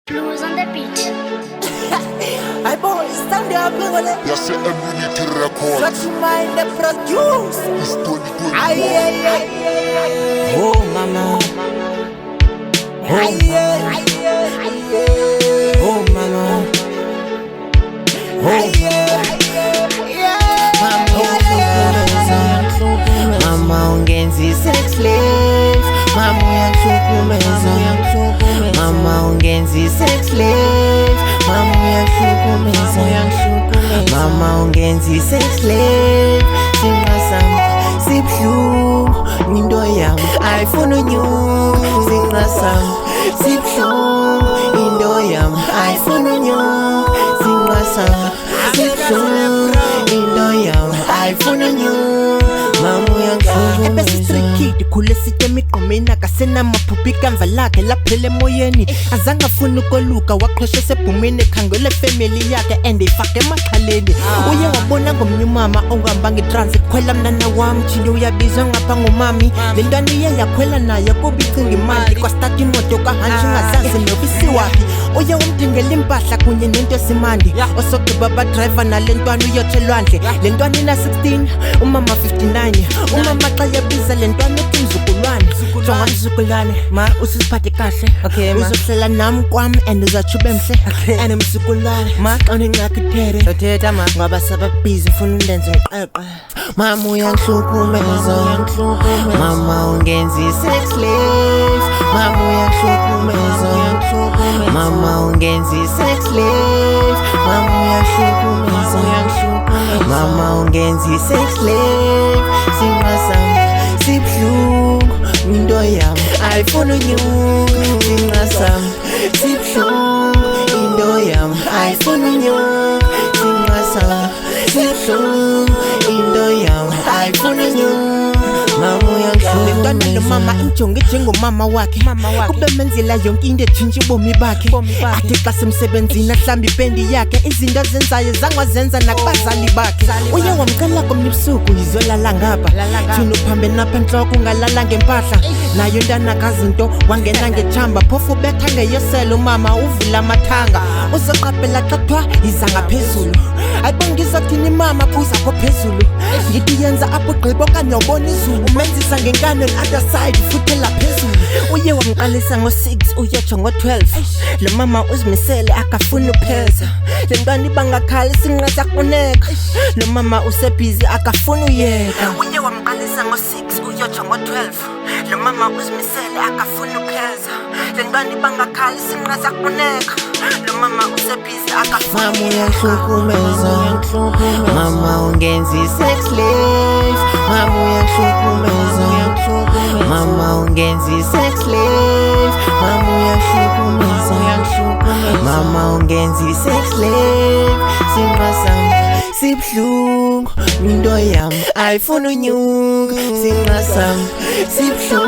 Blues on the beat. Hey boy, stand up, Yes, Immunity Records. Shut your mind, the produce. It's 2020. Aye. Oh mama, Aye. oh mama, mama ungenzi sex slave, mama uyahlukumeza, mama ungenzi sex slave, mama uyahlukumeza, mama ungenzi sex slave, singasam sibhlu into yam ayifuna unyuka, singasam sibhlu into yam ayifuna unyuka, singasam sibhlu into yam ayifuna unyuka, mama Ebese street kid khule sitye emiqomeni akasena maphuphi kamva lakhe laphela emoyeni azange afuna ukoluka waqhosha sebhumeni ekhangela family yakhe and eyifake emaxhaleni uye wabona ngomnye umama ohamba ngetrans khwela mntana wam tshini uyabizwa ngapha ngumami le ntwana iye yakhwela naye kuba icinga imali kwastata imoto kahanshi ungazazi nobisi wakhe uye wamthengela impahla kunye nento esimandi osogqiba badrayiva nale ntwana uyotsho elwandle le ntwana ina-16 umama 59 umama xa yabiza le ntwana ethi mzukulwane jonga mzukulwane ma usiziphathe kahle uzohlela nam kwam and uzatsho ube mhle and mzukulwane ma xa unengxakithere uthetha ma ngoba sababhizi mfuna undenze ngiqeqe mama uyahlukumeza, mama ungenzi sex slave, mama uyahlukumeza, mama ungenzi sex slave, mama uyahlukumeza, mama ungenzi sex slave, singasam sibhlu into yam ayifuna unyuka, singasam sibhlu into yam ayifuna unyuka, singasam sibhlu into yam ayifuna unyuka, mama uyahlukumeza. Lentwana lo mama injonge njengomama wakhe kube menzela yonke into etshintsha ubomi bakhe athi xa semsebenzini ahlamba ipendi yakhe izinto azenzayo zangazenza nakubazali bakhe uye wamcela komnye ebusuku yizolala ngapha thina uphambene apha entloko ungalala ngempahla nayo intanakazinto wangena ngetshamba phofu ubetha ngeyosela umama uvula amathanga uzoqaphela xathwa yiza ngaphezulu ayibongizothini imama kuzakho phezulu ngithi yenza apho gqiba okanye wabona izulu umenzisa ngenkano on-other side futhela phezulu uye wamqalisa ngo-6 uyotsho ngo-12 lo mama uzimisele akafuni upheza le ntwana ibangakhala isinqa sakuneka lo mama usebhizi akafuni uyeka uye wamqalisa ngo-6 uyotsho ngo-12 lo mama uzimisele akafuni upheza le ntwana ibangakhala isinqa sakuneka lo mama usebhizi akafuni Mama uyahlukumeza, mama ungenzi sex slave, mama uyahlukumeza, mama ungenzi sex slave, mama uyahlukumeza, mama ungenzi sex slave, singasam sibhlu into yam ayifuna unyuka, singasam sibhlu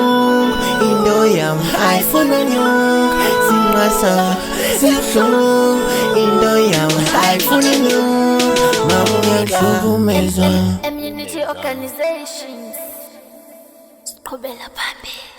into yam ayifuna unyuka, singasam sibhlu into yam ayifuna unyuka, mama uyahlukumeza. Immunity Organizations. Siqhubela phambili.